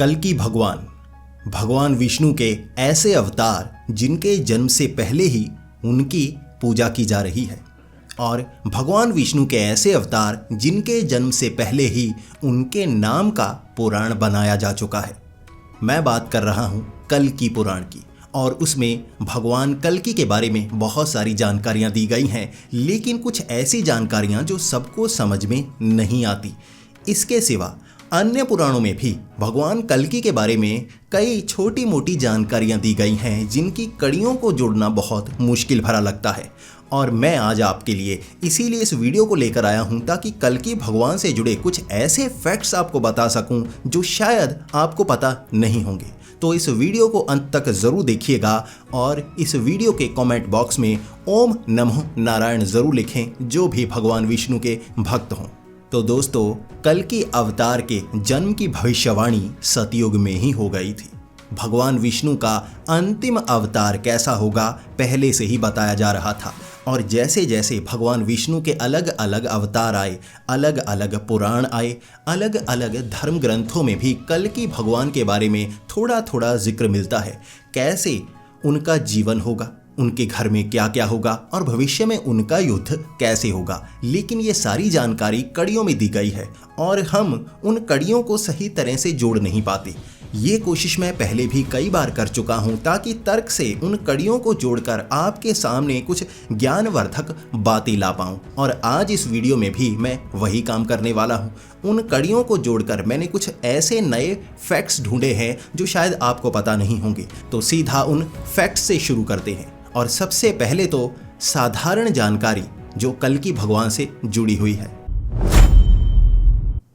कल्कि भगवान भगवान विष्णु के ऐसे अवतार जिनके जन्म से पहले ही उनकी पूजा की जा रही है और भगवान विष्णु के ऐसे अवतार जिनके जन्म से पहले ही उनके नाम का पुराण बनाया जा चुका है। मैं बात कर रहा हूँ कल्कि पुराण की और उसमें भगवान कल्कि के बारे में बहुत सारी जानकारियाँ दी गई हैं, लेकिन कुछ ऐसी जानकारियाँ जो सबको समझ में नहीं आती। इसके सिवा अन्य पुराणों में भी भगवान कल्कि के बारे में कई छोटी मोटी जानकारियां दी गई हैं जिनकी कड़ियों को जोड़ना बहुत मुश्किल भरा लगता है। और मैं आज आपके लिए इसीलिए इस वीडियो को लेकर आया हूं ताकि कल्कि भगवान से जुड़े कुछ ऐसे फैक्ट्स आपको बता सकूं जो शायद आपको पता नहीं होंगे। तो इस वीडियो को अंत तक जरूर देखिएगा और इस वीडियो के कमेंट बॉक्स में ओम नमो नारायण जरूर लिखें जो भी भगवान विष्णु के भक्त हों। तो दोस्तों, कल्कि अवतार के जन्म की भविष्यवाणी सतयुग में ही हो गई थी। भगवान विष्णु का अंतिम अवतार कैसा होगा पहले से ही बताया जा रहा था और जैसे जैसे भगवान विष्णु के अलग अलग अवतार आए, अलग अलग पुराण आए, अलग अलग धर्म ग्रंथों में भी कल्कि भगवान के बारे में थोड़ा थोड़ा जिक्र मिलता है। कैसे उनका जीवन होगा, उनके घर में क्या क्या होगा और भविष्य में उनका युद्ध कैसे होगा। लेकिन ये सारी जानकारी कड़ियों में दी गई है और हम उन कड़ियों को सही तरह से जोड़ नहीं पाते। ये कोशिश मैं पहले भी कई बार कर चुका हूँ ताकि तर्क से उन कड़ियों को जोड़कर आपके सामने कुछ ज्ञानवर्धक बातें ला पाऊँ। और आज इस वीडियो में भी मैं वही काम करने वाला हूँ। उन कड़ियों को जोड़कर मैंने कुछ ऐसे नए फैक्ट्स ढूंढे हैं जो शायद आपको पता नहीं होंगे। तो सीधा उन फैक्ट्स से शुरू करते हैं। और सबसे पहले तो साधारण जानकारी जो कल्कि भगवान से जुड़ी हुई है।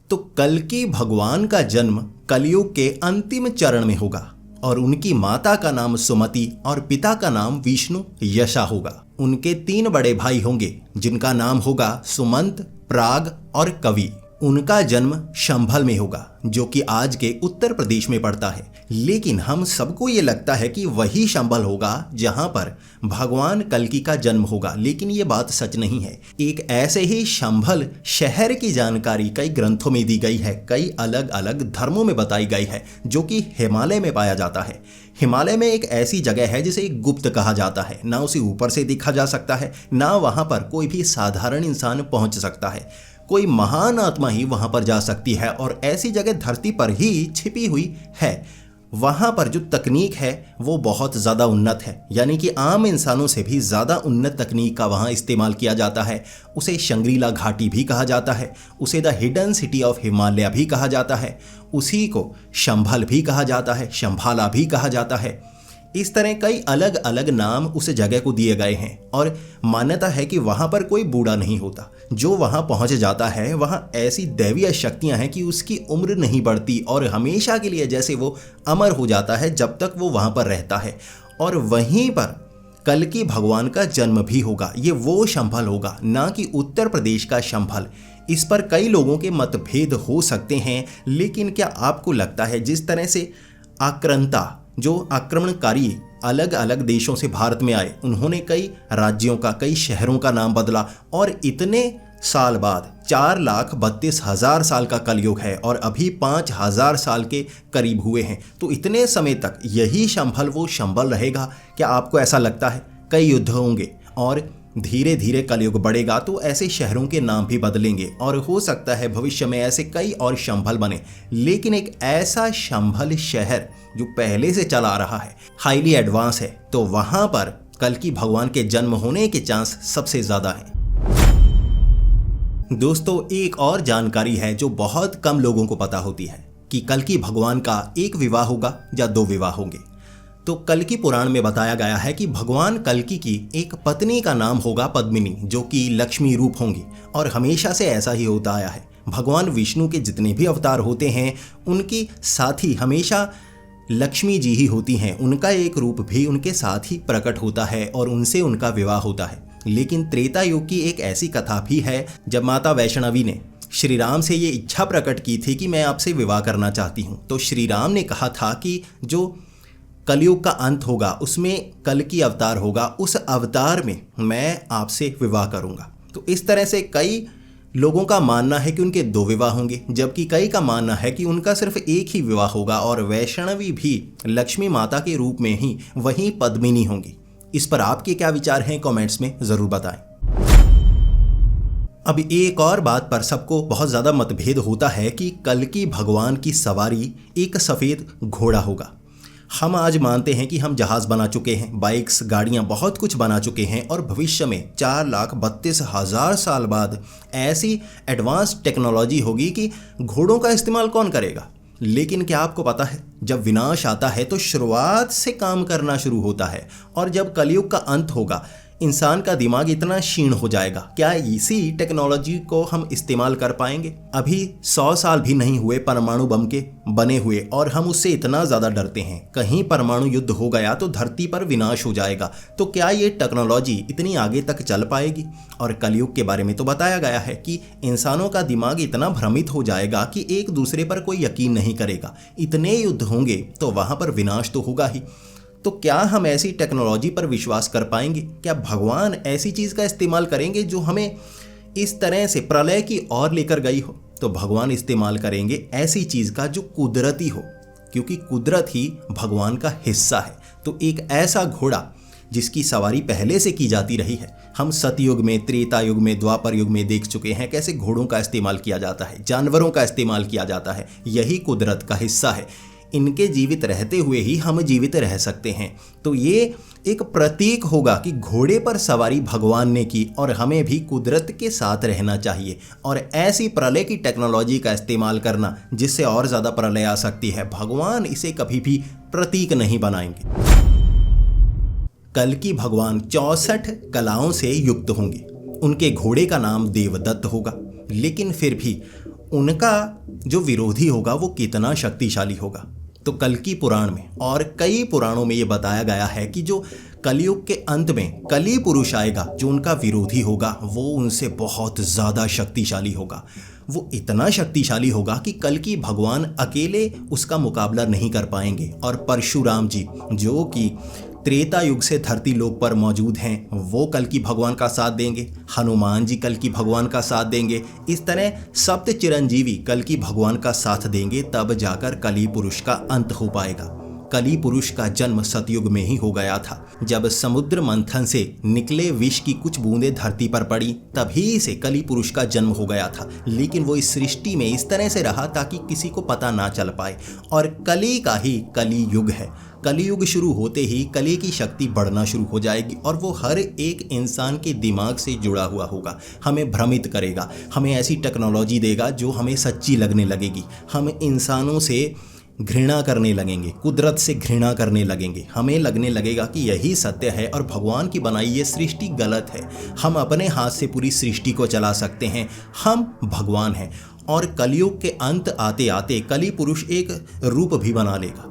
तो कल्कि भगवान का जन्म कलयुग के अंतिम चरण में होगा और उनकी माता का नाम सुमति और पिता का नाम विष्णु यशा होगा। उनके 3 बड़े भाई होंगे जिनका नाम होगा सुमंत, प्राग और कवि। उनका जन्म शंभल में होगा जो कि आज के उत्तर प्रदेश में पड़ता है। लेकिन हम सबको ये लगता है कि वही शंभल होगा जहां पर भगवान कल्कि का जन्म होगा, लेकिन ये बात सच नहीं है। एक ऐसे ही शंभल शहर की जानकारी कई ग्रंथों में दी गई है, कई अलग अलग धर्मों में बताई गई है, जो कि हिमालय में पाया जाता है। हिमालय में एक ऐसी जगह है जिसे गुप्त कहा जाता है। ना उसे ऊपर से देखा जा सकता है, ना वहां पर कोई भी साधारण इंसान पहुंच सकता है। कोई महान आत्मा ही वहां पर जा सकती है और ऐसी जगह धरती पर ही छिपी हुई है। वहां पर जो तकनीक है वो बहुत ज़्यादा उन्नत है, यानी कि आम इंसानों से भी ज़्यादा उन्नत तकनीक का वहां इस्तेमाल किया जाता है। उसे शंग्रीला घाटी भी कहा जाता है, उसे the hidden city of Himalaya भी कहा जाता है, उसी को शंभल भी कहा जाता है, शंभाला भी कहा जाता है। इस तरह कई अलग अलग नाम उस जगह को दिए गए हैं और मान्यता है कि वहाँ पर कोई बूढ़ा नहीं होता। जो वहाँ पहुँच जाता है वहाँ ऐसी दैवीय शक्तियाँ हैं कि उसकी उम्र नहीं बढ़ती और हमेशा के लिए जैसे वो अमर हो जाता है जब तक वो वहाँ पर रहता है। और वहीं पर कल्कि भगवान का जन्म भी होगा। ये वो शंभल होगा, ना कि उत्तर प्रदेश का शंभल। इस पर कई लोगों के मतभेद हो सकते हैं, लेकिन क्या आपको लगता है जिस तरह से आक्रांता जो आक्रमणकारी अलग अलग देशों से भारत में आए, उन्होंने कई राज्यों का, कई शहरों का नाम बदला और इतने साल बाद 4,32,000 साल का कलयुग है और अभी 5,000 साल के करीब हुए हैं। तो इतने समय तक यही शंभल वो शंभल रहेगा? क्या आपको ऐसा लगता है? कई युद्ध होंगे और धीरे धीरे कलयुग बढ़ेगा तो ऐसे शहरों के नाम भी बदलेंगे और हो सकता है भविष्य में ऐसे कई और शंभल बने। लेकिन एक ऐसा शंभल शहर जो पहले से चला आ रहा है, हाईली एडवांस है, तो वहां पर कल्कि भगवान के जन्म होने के चांस सबसे ज्यादा हैं। दोस्तों, एक और जानकारी है जो बहुत कम लोगों को पता होती है कि कल्कि भगवान का एक विवाह होगा या 2 विवाह होंगे। तो कल्कि पुराण में बताया गया है कि भगवान कल्कि की एक पत्नी का नाम होगा पद्मिनी, जो कि लक्ष्मी रूप होंगी और हमेशा से ऐसा ही होता आया है। भगवान विष्णु के जितने भी अवतार होते हैं उनकी साथी हमेशा लक्ष्मी जी ही होती हैं। उनका एक रूप भी उनके साथ ही प्रकट होता है और उनसे उनका विवाह होता है। लेकिन त्रेता युग की एक ऐसी कथा भी है जब माता वैष्णवी ने श्री राम से ये इच्छा प्रकट की थी कि मैं आपसे विवाह करना चाहती हूँ। तो श्री राम ने कहा था कि जो कलयुग का अंत होगा उसमें कल्कि अवतार होगा, उस अवतार में मैं आपसे विवाह करूंगा। तो इस तरह से कई लोगों का मानना है कि उनके 2 विवाह होंगे, जबकि कई का मानना है कि उनका सिर्फ एक ही विवाह होगा और वैष्णवी भी लक्ष्मी माता के रूप में ही वहीं पद्मिनी होंगी। इस पर आपके क्या विचार हैं, कमेंट्स में जरूर बताएं। अब एक और बात पर सबको बहुत ज़्यादा मतभेद होता है कि कल्कि भगवान की सवारी एक सफ़ेद घोड़ा होगा। हम आज मानते हैं कि हम जहाज़ बना चुके हैं, बाइक्स, गाड़ियां, बहुत कुछ बना चुके हैं और भविष्य में 4,32,000 साल बाद ऐसी एडवांस टेक्नोलॉजी होगी कि घोड़ों का इस्तेमाल कौन करेगा। लेकिन क्या आपको पता है, जब विनाश आता है तो शुरुआत से काम करना शुरू होता है, और जब कलयुग का अंत होगा इंसान का दिमाग इतना क्षीण हो जाएगा, क्या इसी टेक्नोलॉजी को हम इस्तेमाल कर पाएंगे? अभी 100 साल भी नहीं हुए परमाणु बम के बने हुए और हम उससे इतना ज़्यादा डरते हैं। कहीं परमाणु युद्ध हो गया तो धरती पर विनाश हो जाएगा। तो क्या ये टेक्नोलॉजी इतनी आगे तक चल पाएगी? और कलयुग के बारे में तो बताया गया है कि इंसानों का दिमाग इतना भ्रमित हो जाएगा कि एक दूसरे पर कोई यकीन नहीं करेगा। इतने युद्ध होंगे तो वहाँ पर विनाश तो होगा ही। तो क्या हम ऐसी टेक्नोलॉजी पर विश्वास कर पाएंगे? क्या भगवान ऐसी चीज़ का इस्तेमाल करेंगे जो हमें इस तरह से प्रलय की ओर लेकर गई हो? तो भगवान इस्तेमाल करेंगे ऐसी चीज़ का जो कुदरती हो, क्योंकि कुदरत ही भगवान का हिस्सा है। तो एक ऐसा घोड़ा जिसकी सवारी पहले से की जाती रही है। हम सतयुग में, त्रेता युग में, द्वापर युग में देख चुके हैं कैसे घोड़ों का इस्तेमाल किया जाता है, जानवरों का इस्तेमाल किया जाता है। यही कुदरत का हिस्सा है। इनके जीवित रहते हुए ही हम जीवित रह सकते हैं। तो ये एक प्रतीक होगा कि घोड़े पर सवारी भगवान ने की और हमें भी कुदरत के साथ रहना चाहिए और ऐसी प्रलय की टेक्नोलॉजी का इस्तेमाल करना जिससे और ज़्यादा प्रलय आ सकती है, भगवान इसे कभी भी प्रतीक नहीं बनाएंगे। कल्कि भगवान 64 कलाओं से युक्त होंगे। उनके घोड़े का नाम देवदत्त होगा, लेकिन फिर भी उनका जो विरोधी होगा वो कितना शक्तिशाली होगा। तो कल्कि पुराण में और कई पुराणों में ये बताया गया है कि जो कलयुग के अंत में कली पुरुष आएगा, जो उनका विरोधी होगा, वो उनसे बहुत ज़्यादा शक्तिशाली होगा। वो इतना शक्तिशाली होगा कि कल्कि भगवान अकेले उसका मुकाबला नहीं कर पाएंगे। और परशुराम जी जो कि त्रेता युग से धरती लोक पर मौजूद हैं, वो कल्कि भगवान का साथ देंगे। हनुमान जी कल्कि भगवान का साथ देंगे। इस तरह सप्त चिरंजीवी कल्कि भगवान का साथ देंगे, तब जाकर कली पुरुष का अंत हो पाएगा। कली पुरुष का जन्म सतयुग में ही हो गया था। जब समुद्र मंथन से निकले विष की कुछ बूंदें धरती पर पड़ी, तभी से कली पुरुष का जन्म हो गया था। लेकिन वो इस सृष्टि में इस तरह से रहा ताकि किसी को पता ना चल पाए, और कली का ही कली युग है। कलियुग शुरू होते ही कली की शक्ति बढ़ना शुरू हो जाएगी और वो हर एक इंसान के दिमाग से जुड़ा हुआ होगा, हमें भ्रमित करेगा, हमें ऐसी टेक्नोलॉजी देगा जो हमें सच्ची लगने लगेगी। हम इंसानों से घृणा करने लगेंगे, कुदरत से घृणा करने लगेंगे। हमें लगने लगेगा कि यही सत्य है और भगवान की बनाई ये सृष्टि गलत है। हम अपने हाथ से पूरी सृष्टि को चला सकते हैं, हम भगवान हैं। और कलयुग के अंत आते आते कली पुरुष एक रूप भी बना लेगा।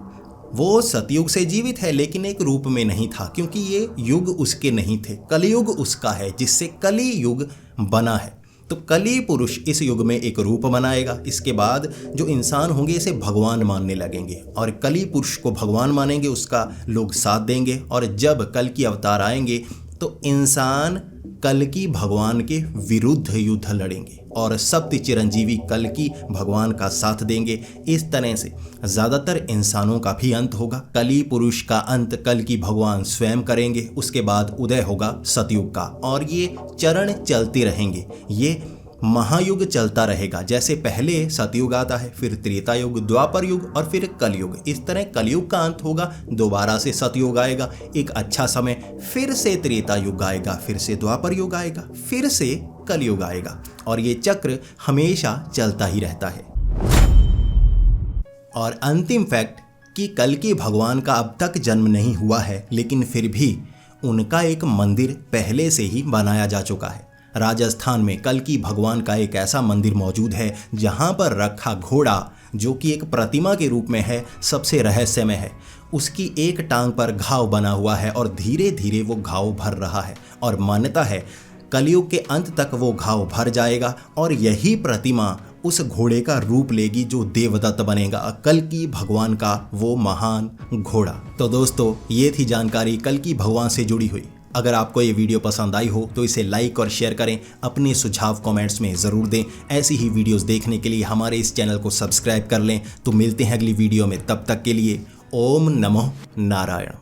वो सतयुग से जीवित है लेकिन एक रूप में नहीं था, क्योंकि ये युग उसके नहीं थे। कलयुग उसका है जिससे कली युग बना है। तो कली पुरुष इस युग में एक रूप बनाएगा। इसके बाद जो इंसान होंगे इसे भगवान मानने लगेंगे और कली पुरुष को भगवान मानेंगे, उसका लोग साथ देंगे। और जब कल की अवतार आएंगे तो इंसान कल्कि भगवान के विरुद्ध युद्ध लड़ेंगे और सप्त चिरंजीवी कल्कि भगवान का साथ देंगे। इस तरह से ज़्यादातर इंसानों का भी अंत होगा। कली पुरुष का अंत कल्कि भगवान स्वयं करेंगे। उसके बाद उदय होगा सतयुग का और ये चरण चलते रहेंगे। ये महायुग चलता रहेगा। जैसे पहले सतयुग आता है, फिर त्रेता युग, द्वापर युग और फिर कलयुग। इस तरह कलयुग का अंत होगा, दोबारा से सतयुग आएगा, एक अच्छा समय, फिर से त्रेता युग आएगा, फिर से द्वापर युग आएगा, फिर से कलयुग आएगा और ये चक्र हमेशा चलता ही रहता है। और अंतिम फैक्ट कि कल्कि भगवान का अब तक जन्म नहीं हुआ है, लेकिन फिर भी उनका एक मंदिर पहले से ही बनाया जा चुका है। राजस्थान में कल्कि भगवान का एक ऐसा मंदिर मौजूद है जहां पर रखा घोड़ा, जो कि एक प्रतिमा के रूप में है, सबसे रहस्यमय है। उसकी एक टांग पर घाव बना हुआ है और धीरे धीरे वो घाव भर रहा है और मान्यता है कलयुग के अंत तक वो घाव भर जाएगा और यही प्रतिमा उस घोड़े का रूप लेगी जो देवदत्त बनेगा, कल्कि भगवान का वो महान घोड़ा। तो दोस्तों, ये थी जानकारी कल्कि भगवान से जुड़ी हुई। अगर आपको ये वीडियो पसंद आई हो तो इसे लाइक और शेयर करें, अपने सुझाव कमेंट्स में ज़रूर दें। ऐसी ही वीडियोस देखने के लिए हमारे इस चैनल को सब्सक्राइब कर लें। तो मिलते हैं अगली वीडियो में, तब तक के लिए ओम नमो नारायण।